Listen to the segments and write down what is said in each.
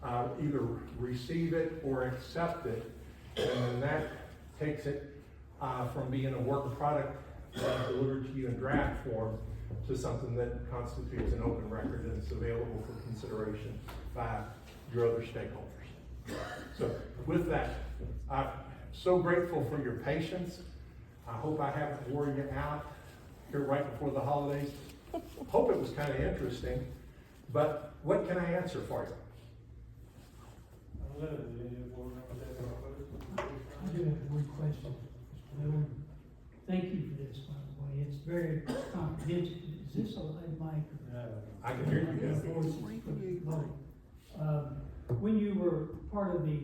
either receive it or accept it. And then that takes it from being a work product delivered to you in draft form to something that constitutes an open record and is available for consideration by your other stakeholders. So with that, I'm so grateful for your patience. I hope I haven't wore you out here right before the holidays. Hope it was kind of interesting, but what can I answer for you? I do have one question, Mr. Miller. Thank you for this, by the way. It's very comprehensive. Is this a lead mic? I can hear you. When you were part of the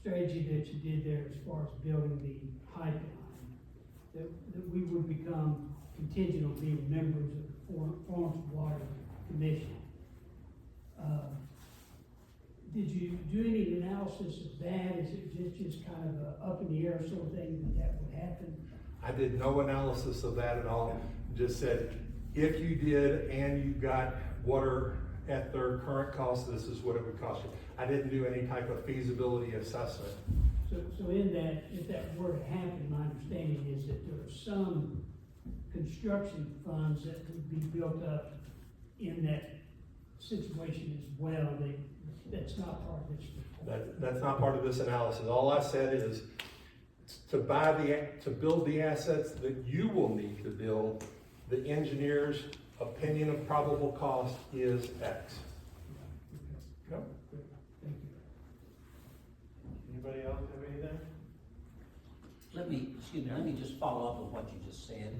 strategy that you did there as far as building the pipeline, that we would become contingent on being members of the Florence Water Commission. Did you do any analysis of that? Is it just kind of a up in the air sort of thing that would happen? I did no analysis of that at all. Just said, if you did and you got water at their current cost, this is what it would cost you. I didn't do any type of feasibility assessment. So in that, if that were to happen, my understanding is that there are some construction funds that would be built up in that situation as well. That's not part of this report. That's not part of this analysis. All I said is to build the assets that you will need to build, the engineer's opinion of probable cost is X. Okay. Yep. Thank you. Anybody else have anything? Let me just follow up with what you just said.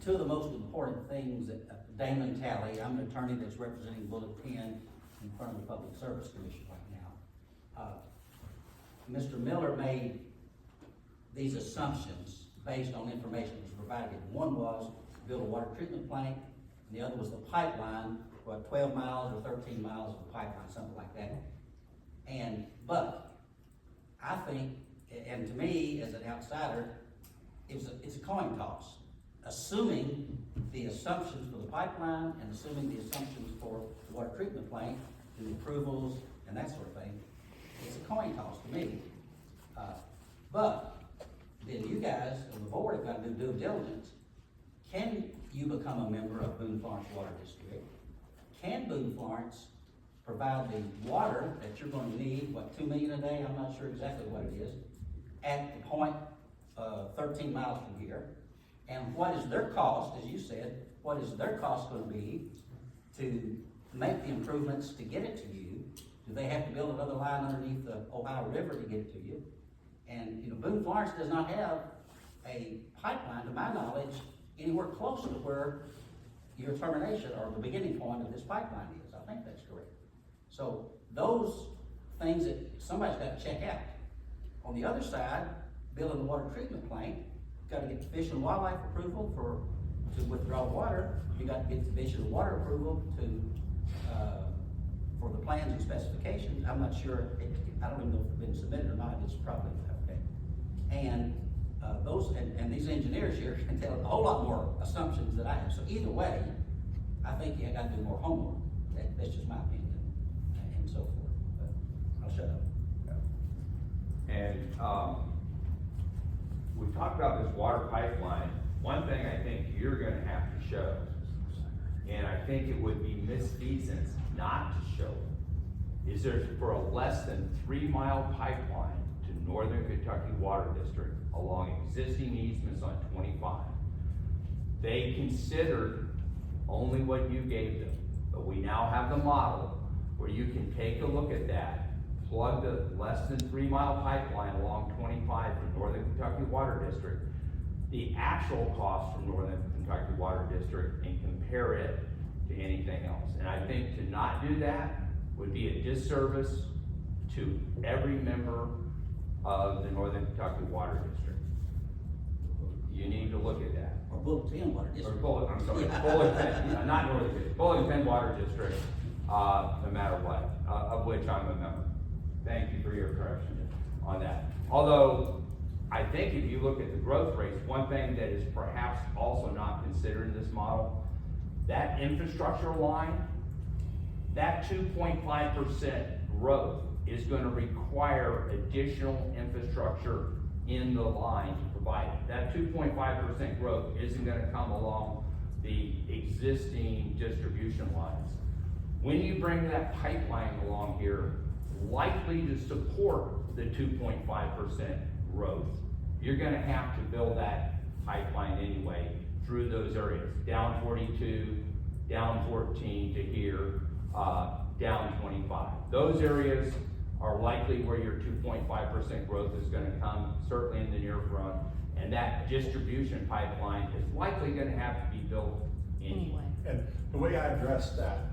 Two of the most important things that Damon Talley, I'm an attorney that's representing Bullet 10 in front of the Public Service Commission right now. Mr. Miller made these assumptions based on information that was provided. One was build a water treatment plant, and the other was the pipeline, 12 miles or 13 miles of pipeline, something like that. But I think, and to me, as an outsider, it's a coin toss. Assuming the assumptions for the pipeline and assuming the assumptions for the water treatment plant, the approvals and that sort of thing, it's a coin toss to me. But then you guys on the board have got to do due diligence. Can you become a member of Boone Florence Water District? Can Boone Florence provide the water that you're going to need, 2 million a day? I'm not sure exactly what it is, at the point 13 miles from here. And what is their cost, as you said, what is their cost going to be to make the improvements to get it to you? Do they have to build another line underneath the Ohio River to get it to you? And Boone Florence does not have a pipeline, to my knowledge, anywhere close to where your termination or the beginning point of this pipeline is. I think that's correct. So those things that somebody's got to check out. On the other side, building the water treatment plant, got to get the Fish and Wildlife approval to withdraw water. You got to get the Fish and Water approval for the plans and specifications. I'm not sure. I don't even know if it's been submitted or not. It's probably okay. And these engineers here can tell a whole lot more assumptions than I have. So either way, I think you got to do more homework. That's just my opinion, and so forth. But I'll shut up. And we talked about this water pipeline. One thing I think you're going to have to show, and I think it would be misfeasance not to show it, is there's for a less than 3 mile pipeline to Northern Kentucky Water District along existing easements on 25. They considered only what you gave them, but we now have the model where you can take a look at that, plug the less than 3 mile pipeline along 25 to Northern Kentucky Water District, the actual cost from Northern Kentucky Water District, and compare it to anything else. And I think to not do that would be a disservice to every member of the Northern Kentucky Water District. You need to look at that. Or Bullet 10 Water District. I'm sorry, Bullet 10, not Northern, Bullet 10 Water District, no matter what, of which I'm a member. Thank you for your correction on that. Although, I think if you look at the growth rates, one thing that is perhaps also not considered in this model, that infrastructure line, that 2.5% growth is gonna require additional infrastructure in the line to provide it. That 2.5% growth isn't gonna come along the existing distribution lines. When you bring that pipeline along here, likely to support the 2.5% growth, you're gonna have to build that pipeline anyway through those areas. Down 42, down 14 to here, down 25. Those areas are likely where your 2.5% growth is gonna come, certainly in the near front. And that distribution pipeline is likely gonna have to be built anyway. And the way I address that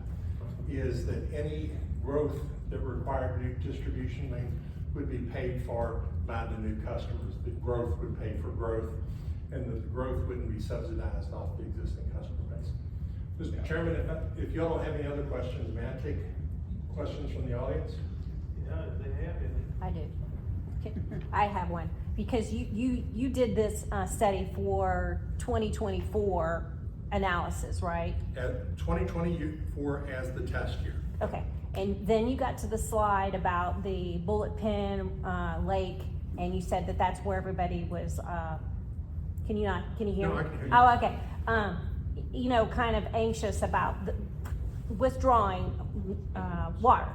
is that any growth that required new distribution lane would be paid for by the new customers. The growth would pay for growth, and the growth wouldn't be subsidized off the existing customer base. Mr. Chairman, if y'all don't have any other questions, may I take questions from the audience? Yeah, they have it. I do. Okay, I have one, because you did this study for 2024 analysis, right? At 2024 as the test year. Okay, and then you got to the slide about the Bullet Pin Lake, and you said that that's where everybody was, can you hear me? No, I can hear you. Oh, okay. You know, kind of anxious about withdrawing water.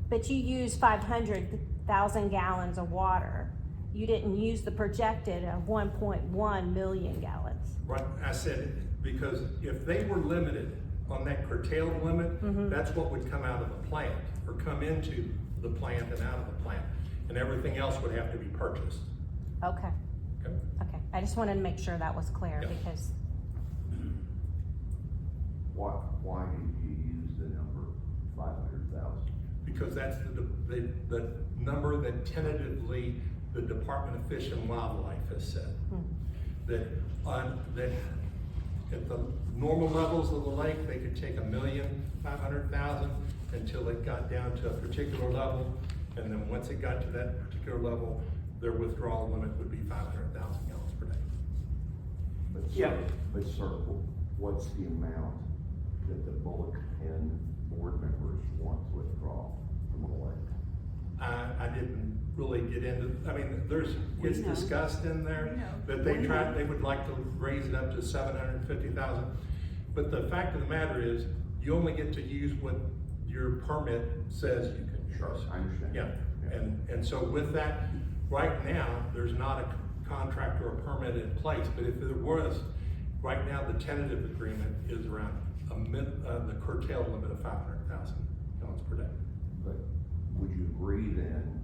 But you used 500,000 gallons of water. You didn't use the projected of 1.1 million gallons. Right, I said it, because if they were limited on that curtailed limit, that's what would come out of the plant, or come into the plant and out of the plant, and everything else would have to be purchased. Okay, Okay? okay. I just wanted to make sure that was clear, Yeah. because, Why did you use the number 500,000? Because that's the number that tentatively the Department of Fish and Wildlife has said. That at the normal levels of the lake, they could take 1,500,000 until it got down to a particular level. And then once it got to that particular level, their withdrawal limit would be 500,000 gallons per day. But sir, Yeah. But sir, what's the amount that the Bullock and board members want to withdraw from the lake? I didn't really get into, I mean, it's discussed in there that they would like to raise it up to 750,000. But the fact of the matter is, you only get to use what your permit says you can use. Sure, I understand. Yeah, and so with that, right now, there's not a contract or a permit in place, but if there was, right now, the tentative agreement is around the curtailed limit of 500,000 gallons per day. But would you agree then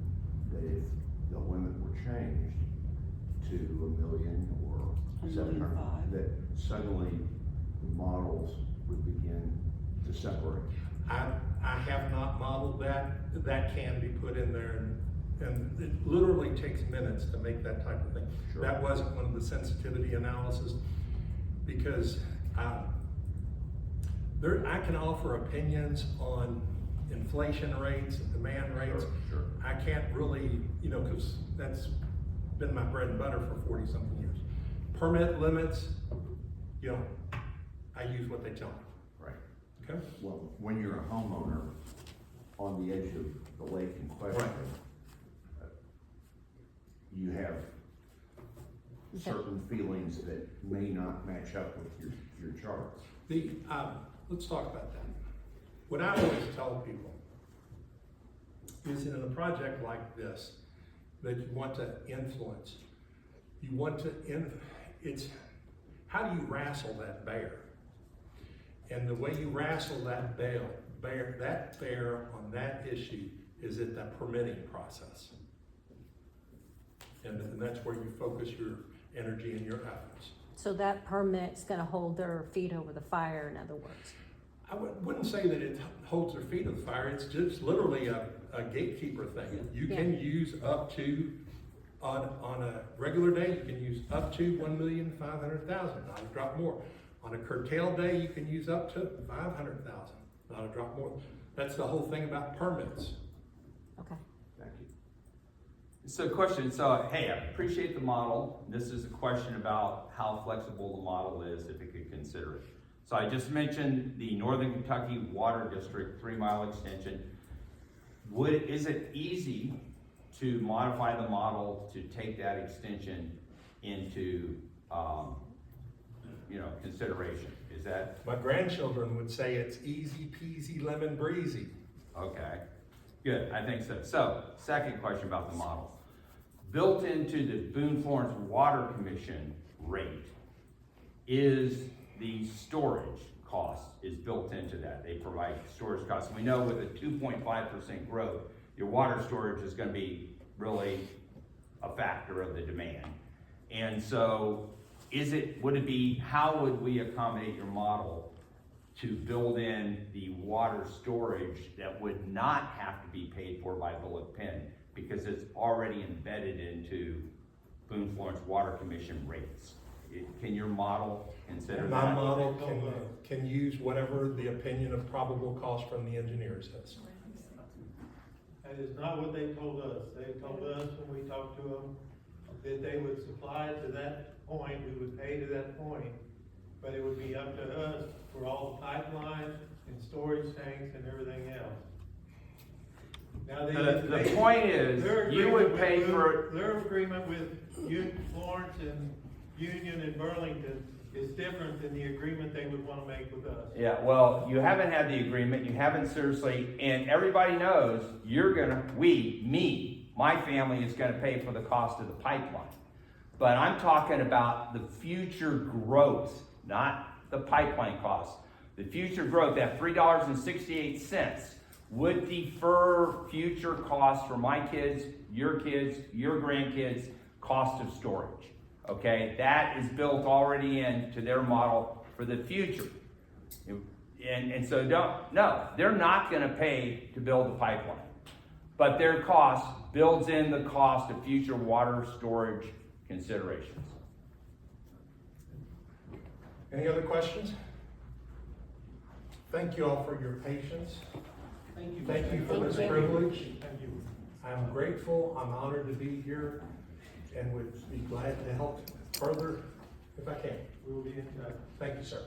that if the limit were changed to 1 million or 700, that suddenly the models would begin to separate? I have not modeled that. That can be put in there, and it literally takes minutes to make that type of thing. Sure. That wasn't one of the sensitivity analysis, because I can offer opinions on inflation rates and demand rates. Sure. I can't really, because that's been my bread and butter for 40-something years. Permit limits, I use what they tell me. Right. Okay? Well, when you're a homeowner on the edge of the lake in question, Right. You have certain feelings that may not match up with your charts. Let's talk about that. What I always tell people is in a project like this that you want to influence, it's how do you wrestle that bear? And the way you wrestle that bear on that issue is at that permitting process. And that's where you focus your energy and your efforts. so that permit's gonna hold their feet over the fire, in other words. I wouldn't say that it holds their feet to the fire. It's just literally a gatekeeper thing. You can use up to, on a regular day, you can use up to 1,500,000, not a drop more. On a curtailed day, you can use up to 500,000, not a drop more. That's the whole thing about permits. Okay. Thank you. So question, hey, I appreciate the model. This is a question about how flexible the model is, if it could consider it. So I just mentioned the Northern Kentucky Water District 3-mile extension. is it easy to modify the model to take that extension into, consideration? Is that, My grandchildren would say it's easy peasy lemon breezy. okay? Good, I think so. So, second question about the model. Built into the Boone Florence Water Commission rate is the storage cost is built into that. They provide storage costs. And we know with a 2.5% growth, your water storage is gonna be really a factor of the demand. And so, how would we accommodate your model to build in the water storage that would not have to be paid for by Bullock Penn because it's already embedded into Boone Florence Water Commission rates? Can your model consider that? My model can use whatever the opinion of probable cost from the engineer says. That is not what they told us. They told us when we talked to them that they would supply it to that point, we would pay to that point, but it would be up to us for all the pipelines and storage tanks and everything else. Now, The point is, you would pay for, their agreement with Florence and Union and Burlington is different than the agreement they would wanna make with us. yeah, well, you haven't had the agreement, you haven't seriously, and everybody knows my family is gonna pay for the cost of the pipeline. But I'm talking about the future growth, not the pipeline cost. The future growth, that $3.68 would defer future costs for my kids, your grandkids, cost of storage. Okay, that is built already into their model for the future. And so they're not gonna pay to build the pipeline. But their cost builds in the cost of future water storage considerations. Any other questions? Thank you all for your patience. Thank you for this privilege. Thank you. I'm grateful, I'm honored to be here, and would be glad to help further if I can. We will be in touch. Thank you, sir.